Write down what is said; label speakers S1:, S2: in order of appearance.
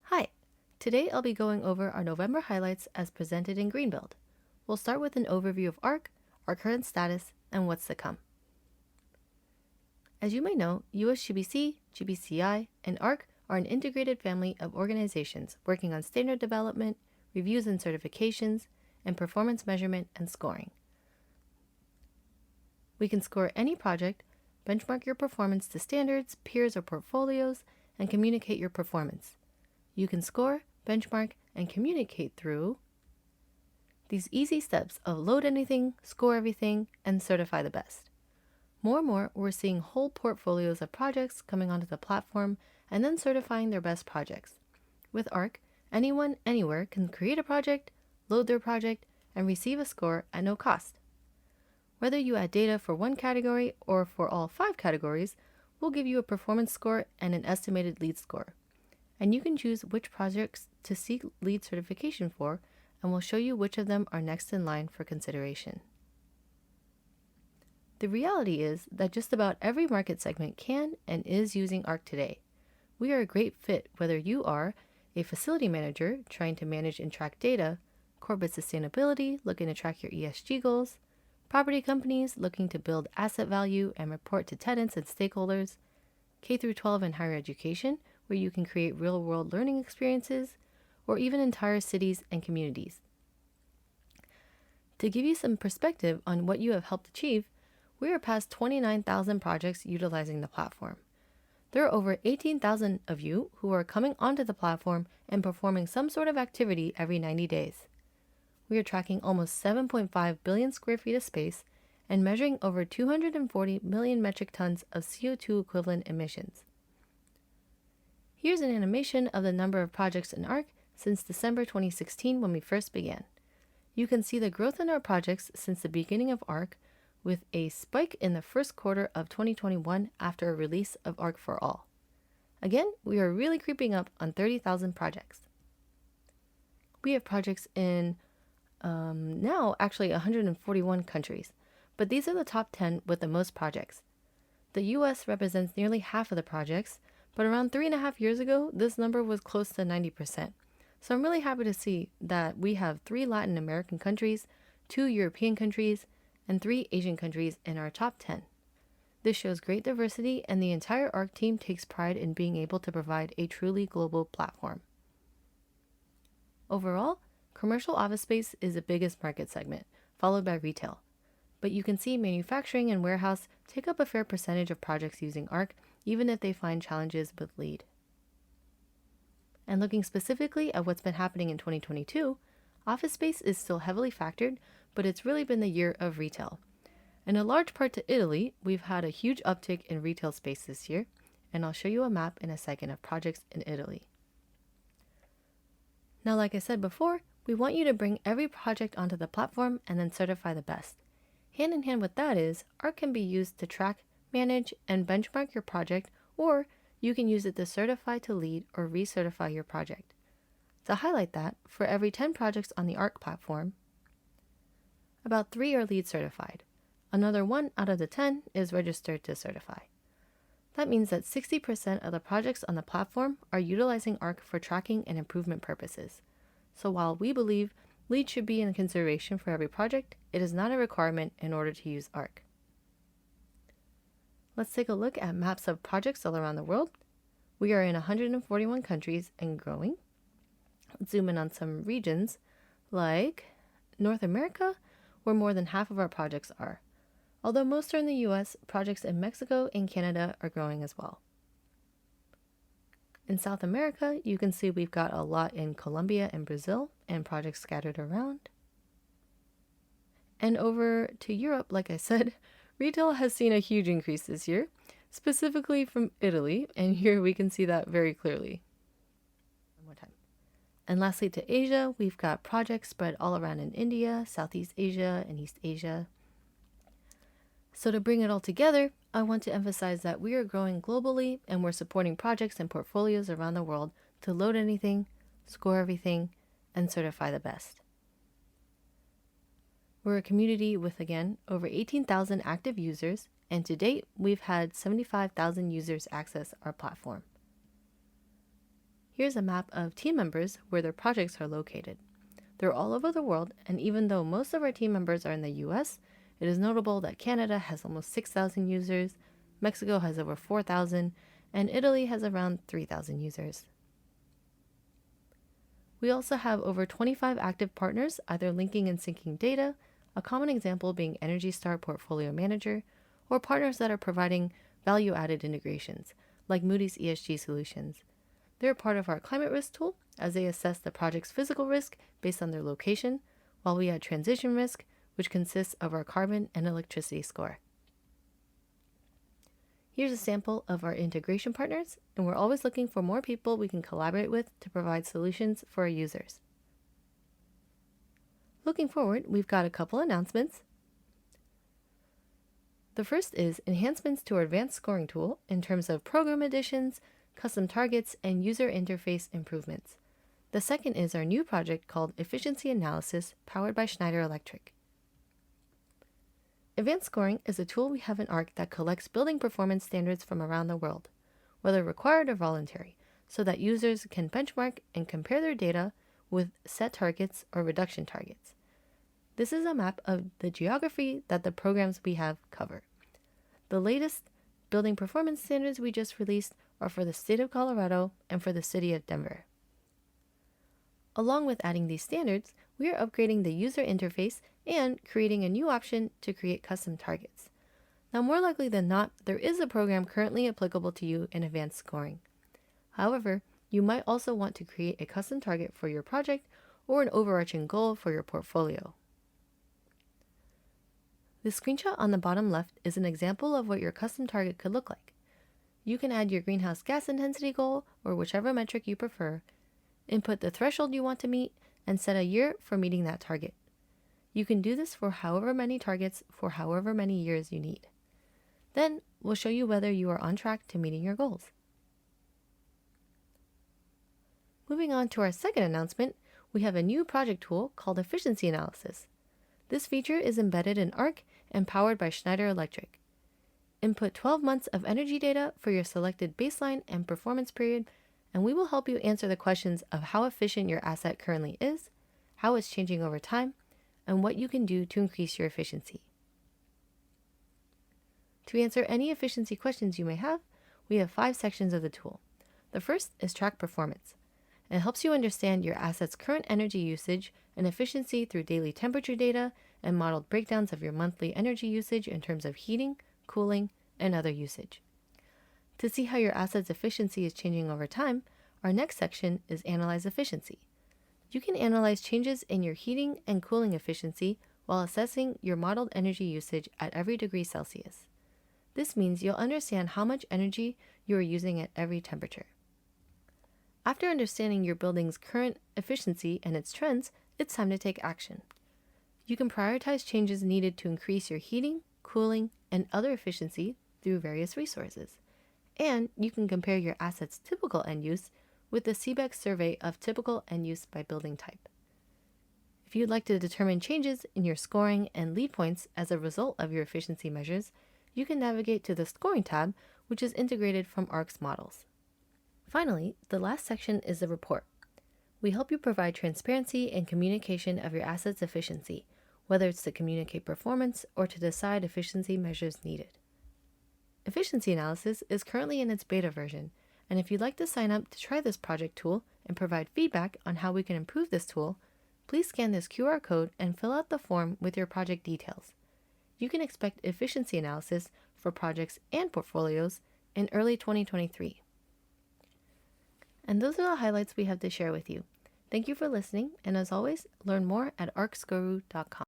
S1: Hi, today I'll be going over our November highlights as presented in Greenbuild. We'll start with an overview of Arc, our current status, and what's to come. As you may know, USGBC, GBCI, and Arc are an integrated family of organizations working on standard development, reviews and certifications, and performance measurement and scoring. We can score any project, benchmark your performance to standards, peers, or portfolios, and communicate your performance. You can score, benchmark, and communicate through these easy steps of load anything, score everything, and certify the best. More and more, we're seeing whole portfolios of projects coming onto the platform and then certifying their best projects. With Arc, anyone, anywhere can create a project, load their project, and receive a score at no cost. Whether you add data for one category or for all 5 categories, we'll give you a performance score and an estimated lead score. And you can choose which projects to seek lead certification for, and we'll show you which of them are next in line for consideration. The reality is that just about every market segment can and is using Arc today. We are a great fit whether you are a facility manager trying to manage and track data, corporate sustainability looking to track your ESG goals, property companies looking to build asset value and report to tenants and stakeholders, K-12 and higher education where you can create real-world learning experiences, or even entire cities and communities. To give you some perspective on what you have helped achieve, we are past 29,000 projects utilizing the platform. There are over 18,000 of you who are coming onto the platform and performing some sort of activity every 90 days. We are tracking almost 7.5 billion square feet of space and measuring over 240 million metric tons of CO2 equivalent emissions. Here's an animation of the number of projects in Arc since December 2016 when we first began. You can see the growth in our projects since the beginning of Arc, with a spike in the first quarter of 2021 after a release of Arc for All. Again, we are really creeping up on 30,000 projects. We have projects in now actually 141 countries, but these are the top 10 with the most projects. The US represents nearly half of the projects, but around 3.5 years ago, this number was close to 90%. So I'm really happy to see that we have 3 Latin American countries, 2 European countries, and 3 Asian countries in our top 10. This shows great diversity, and the entire Arc team takes pride in being able to provide a truly global platform. Overall, commercial office space is the biggest market segment, followed by retail. But you can see manufacturing and warehouse take up a fair percentage of projects using Arc, even if they find challenges with lead. And looking specifically at what's been happening in 2022, office space is still heavily factored, but it's really been the year of retail. In a large part to Italy, we've had a huge uptick in retail space this year, and I'll show you a map in a second of projects in Italy. Now, like I said before, we want you to bring every project onto the platform and then certify the best. Hand in hand with that is, Arc can be used to track, manage, and benchmark your project, or you can use it to certify to lead or recertify your project. To highlight that, for every 10 projects on the Arc platform, about 3 are lead certified. Another 1 out of the 10 is registered to certify. That means that 60% of the projects on the platform are utilizing Arc for tracking and improvement purposes. So while we believe lead should be in consideration for every project, it is not a requirement in order to use Arc. Let's take a look at maps of projects all around the world. We are in 141 countries and growing. Let's zoom in on some regions like North America, where more than half of our projects are. Although most are in the US, projects in Mexico and Canada are growing as well. In South America, you can see we've got a lot in Colombia and Brazil, and projects scattered around. And over to Europe, like I said, retail has seen a huge increase this year, specifically from Italy, and here we can see that very clearly. One more time. And lastly, to Asia, we've got projects spread all around in India, Southeast Asia, and East Asia. So to bring it all together, I want to emphasize that we are growing globally and we're supporting projects and portfolios around the world to load anything, score everything, and certify the best. We're a community with, again, over 18,000 active users, and to date, we've had 75,000 users access our platform. Here's a map of team members where their projects are located. They're all over the world, and even though most of our team members are in the US, it is notable that Canada has almost 6,000 users, Mexico has over 4,000, and Italy has around 3,000 users. We also have over 25 active partners either linking and syncing data, a common example being Energy Star Portfolio Manager, or partners that are providing value-added integrations, like Moody's ESG Solutions. They're part of our climate risk tool as they assess the project's physical risk based on their location, while we add transition risk, which consists of our carbon and electricity score. Here's a sample of our integration partners, and we're always looking for more people we can collaborate with to provide solutions for our users. Looking forward, we've got a couple announcements. The first is enhancements to our advanced scoring tool in terms of program additions, custom targets, and user interface improvements. The second is our new project called Efficiency Analysis, powered by Schneider Electric. Advanced scoring is a tool we have in Arc that collects building performance standards from around the world, whether required or voluntary, so that users can benchmark and compare their data with set targets or reduction targets. This is a map of the geography that the programs we have cover. The latest building performance standards we just released are for the state of Colorado and for the city of Denver. Along with adding these standards, we are upgrading the user interface and creating a new option to create custom targets. Now, more likely than not, there is a program currently applicable to you in advanced scoring. However, you might also want to create a custom target for your project or an overarching goal for your portfolio. The screenshot on the bottom left is an example of what your custom target could look like. You can add your greenhouse gas intensity goal or whichever metric you prefer, input the threshold you want to meet, and set a year for meeting that target. You can do this for however many targets for however many years you need. Then we'll show you whether you are on track to meeting your goals. Moving on to our second announcement, we have a new project tool called Efficiency Analysis. This feature is embedded in Arc and powered by Schneider Electric. Input 12 months of energy data for your selected baseline and performance period, and we will help you answer the questions of how efficient your asset currently is, how it's changing over time, and what you can do to increase your efficiency. To answer any efficiency questions you may have, we have 5 sections of the tool. The first is Track Performance. It helps you understand your asset's current energy usage and efficiency through daily temperature data and modeled breakdowns of your monthly energy usage in terms of heating, cooling, and other usage. To see how your asset's efficiency is changing over time, our next section is Analyze Efficiency. You can analyze changes in your heating and cooling efficiency while assessing your modeled energy usage at every degree Celsius. This means you'll understand how much energy you are using at every temperature. After understanding your building's current efficiency and its trends, it's time to take action. You can prioritize changes needed to increase your heating, cooling, and other efficiency through various resources. And you can compare your asset's typical end use with the CBEC survey of typical end use by building type. If you'd like to determine changes in your scoring and lead points as a result of your efficiency measures, you can navigate to the Scoring tab, which is integrated from Arc's models. Finally, the last section is the report. We help you provide transparency and communication of your asset's efficiency, whether it's to communicate performance or to decide efficiency measures needed. Efficiency Analysis is currently in its beta version, and if you'd like to sign up to try this project tool and provide feedback on how we can improve this tool, please scan this QR code and fill out the form with your project details. You can expect efficiency analysis for projects and portfolios in early 2023. And those are the highlights we have to share with you. Thank you for listening, and as always, learn more at arcskoru.com.